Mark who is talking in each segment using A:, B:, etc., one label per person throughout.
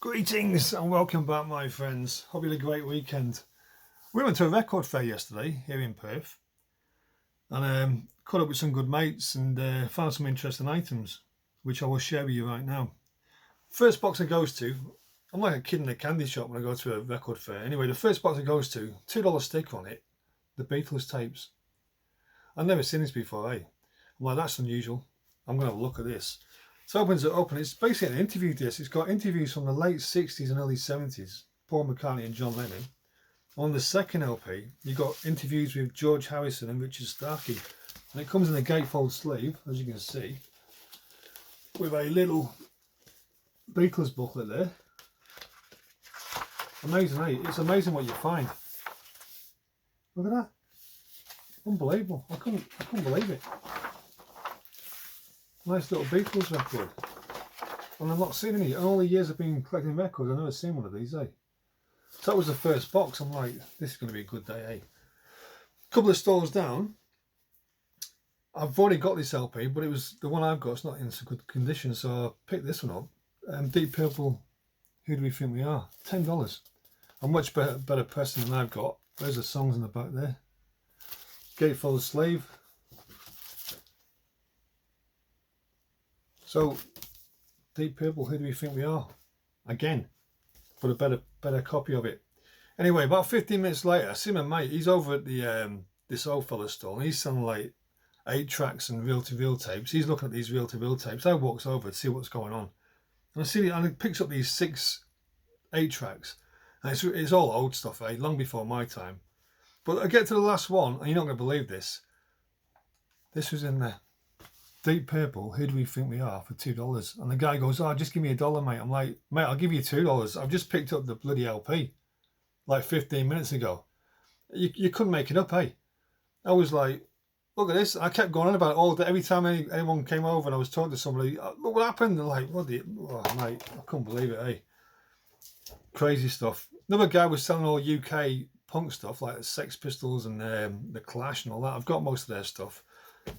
A: Greetings and welcome back, my friends. Hope you had a great weekend. We went to a record fair yesterday here in Perth and caught up with some good mates and found some interesting items which I will share with you right now. First box it goes to, I'm like a kid in a candy shop when I go to a record fair. Anyway, the first box it goes to, $2 sticker on it, the Beatles tapes. I've never seen this before, eh? I'm like, that's unusual. I'm going to have a look at this. So opens it up and it's basically an interview disc. It's got interviews from the late 60s and early 70s, Paul McCartney and John Lennon. On the second LP, you've got interviews with George Harrison and Richard Starkey. And it comes in a gatefold sleeve, as you can see, with a little Beatles booklet there. Amazing, eh? It's amazing what you find. Look at that. Unbelievable. I couldn't believe it. Nice little Beatles record. And I've not seen any. In all the years I've been collecting records, I've never seen one of these, eh? So that was the first box. I'm like, this is going to be a good day, eh? A couple of stores down, I've already got this LP, but it was the one I've got. It's not in so good condition, so I picked this one up. Deep Purple, Who Do We Think We Are? $10. A much better pressing than I've got. There's the songs in the back there. Gatefold sleeve. So, Deep Purple, Who Do We Think We Are? Again, but a better copy of it. Anyway, about 15 minutes later, I see my mate. He's over at the this old fella's stall, and he's selling like 8 tracks and reel-to-reel tapes. He's looking at these reel-to-reel tapes. I walks over to see what's going on, and I see, and he picks up these 6 8 tracks, and it's all old stuff, eh? Long before my time. But I get to the last one, and you're not going to believe this. This was in there. Deep Purple, Who Do We Think We Are, for $2. And the guy goes, oh, just give me $1, mate. I'm like, mate, I'll give you $2. I've just picked up the bloody LP like 15 minutes ago. You couldn't make it up, eh? I was like, look at this. I kept going on about it all day. Every time anyone came over and I was talking to somebody, look what happened. They're like, what the, oh, mate, I couldn't believe it, eh? Crazy stuff. Another guy was selling all UK punk stuff like the Sex Pistols and the Clash and all that. I've got most of their stuff.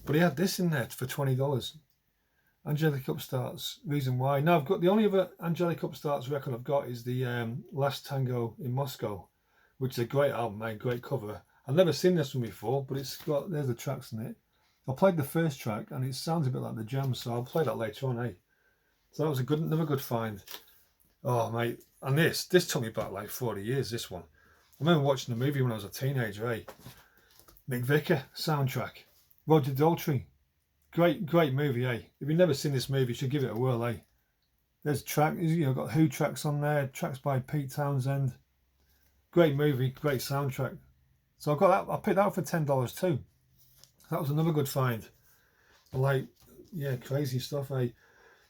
A: But he had this in there for $20. Angelic UPSTARTS, Reason Why. Now I've got the only other Angelic UPSTARTS record I've got is the Last Tango in Moscow, which is a great album, mate, great cover. I've never seen this one before, but it's got, there's the tracks in it. I played the first track and it sounds a bit like the Jam, so I'll play that later on, eh? So that was another good find. Oh, mate, and this took me back like 40 years, this one. I remember watching the movie when I was a teenager, eh? Mick Vicker soundtrack. Roger Daltrey, great movie, eh? If you've never seen this movie, you should give it a whirl, eh? There's tracks, you know, got Who tracks on there, tracks by Pete Townsend. Great movie, great soundtrack. So I got that. I picked that up for $10 too. That was another good find. Like, yeah, crazy stuff, eh?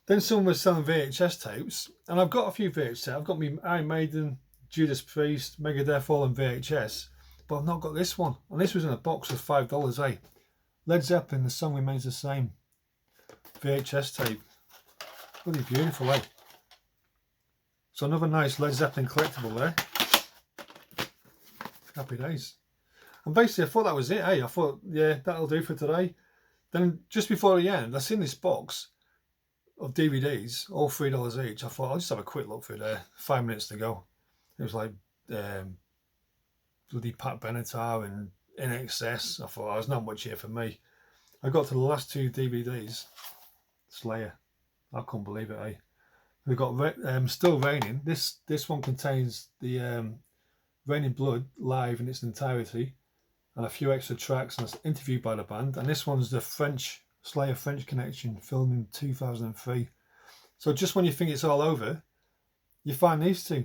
A: Then someone was selling VHS tapes, and I've got a few VHS tapes. I've got me Iron Maiden, Judas Priest, Megadeth, all on VHS, but I've not got this one. And this was in a box of $5, eh? Led Zeppelin, The Song Remains the Same. VHS tape. Really beautiful, eh? So another nice Led Zeppelin collectible there. Happy days. And basically I thought that was it, eh? I thought, yeah, that'll do for today. Then just before the end, I seen this box of DVDs, all $3 each. I thought, I'll just have a quick look through there. 5 minutes to go. It was like bloody Pat Benatar and In Excess. I thought, there's not much here for me. I got to the last 2 DVDs. Slayer. I couldn't believe it, eh? We've got Still Raining. This one contains the Raining Blood live in its entirety and a few extra tracks and an interview by the band. And this one's the Slayer French Connection, filmed in 2003. So just when you think it's all over, you find these 2.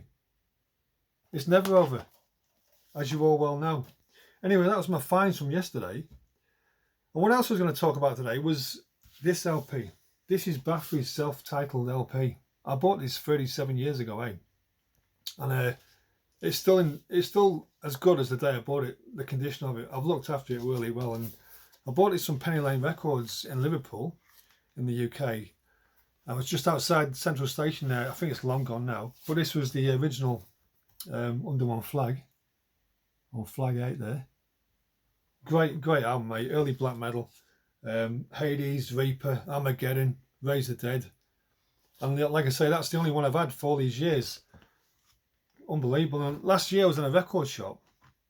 A: It's never over, as you all well know. Anyway, that was my finds from yesterday. And what else I was going to talk about today was this LP. This is Bathory's self-titled LP. I bought this 37 years ago, eh? And it's still as good as the day I bought it. The condition of it, I've looked after it really well. And I bought this from Penny Lane Records in Liverpool, in the UK. I was just outside Central Station there. I think it's long gone now, but this was the original Under One Flag, on Flag 8 there. Great album, mate. Early black metal. Hades, Reaper, Armageddon, Raise the Dead. And like I say, that's the only one I've had for all these years. Unbelievable. And last year I was in a record shop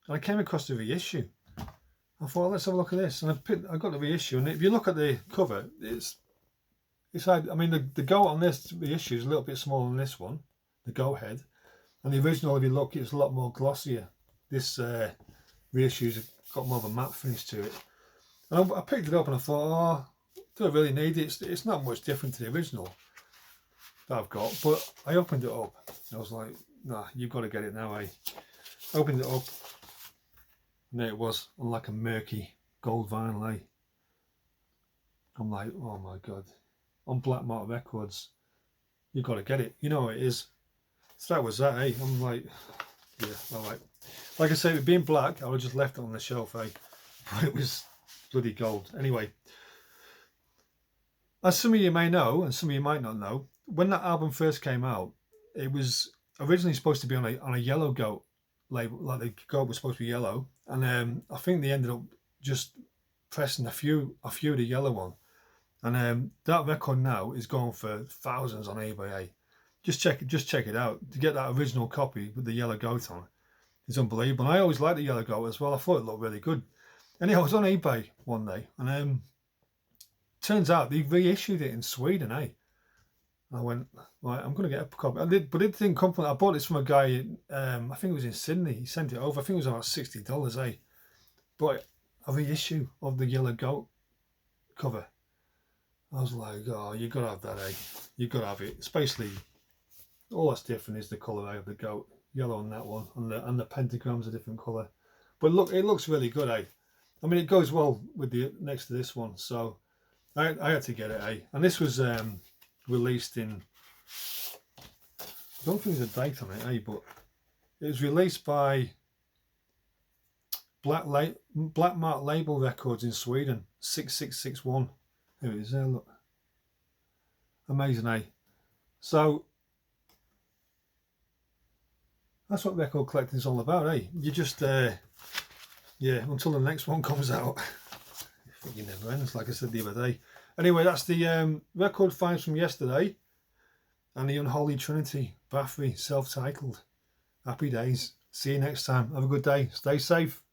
A: and I came across the reissue. I thought, let's have a look at this. And I got the reissue. And if you look at the cover, it's like, I mean, the goat on this reissue is a little bit smaller than this one, the goat head. And the original, if you look, it's a lot more glossier. This reissue's got more of a matte finish to it. And I picked it up and I thought, oh, do I really need it? It's not much different to the original that I've got. But I opened it up. I was like, nah, you've got to get it now, eh? Opened it up. And there it was, on like a murky gold vinyl, eh? I'm like, oh my God. On Black Mark Records, you've got to get it. You know what it is. So that was that, eh? I'm like, yeah, all right. Like I say, it being black, I would have just left it on the shelf, eh? But it was bloody gold. Anyway, as some of you may know, and some of you might not know, when that album first came out, it was originally supposed to be on a yellow goat label, like the goat was supposed to be yellow, and I think they ended up just pressing a few of the yellow one, and that record now is going for thousands on eBay. Eh? Just check it out. To get that original copy with the yellow goat on, it's unbelievable. And I always liked the yellow goat as well. I thought it looked really good. Anyhow, I was on eBay one day, and turns out they reissued it in Sweden, eh? I went, right, I'm going to get a copy. But it didn't come from, I bought this from a guy, I think it was in Sydney. He sent it over. I think it was about $60, eh? But a reissue of the yellow goat cover. I was like, oh, you got to have that, eh? You got to have it. It's basically, all that's different is the colour of the goat. Yellow on that one, and the pentagram's a different colour. But look, it looks really good, eh? I mean, it goes well with the next to this one. So I had to get it, eh? And this was released in, I don't think there's a date on it, eh? But it was released by Black Mark Label Records in Sweden, 6661. Here it is there, look. Amazing, eh? So that's what record collecting is all about, eh? You just, yeah, until the next one comes out. It never ends, like I said the other day. Anyway, that's the record finds from yesterday, and the Unholy Trinity, Bathory, self-titled. Happy days. See you next time. Have a good day. Stay safe.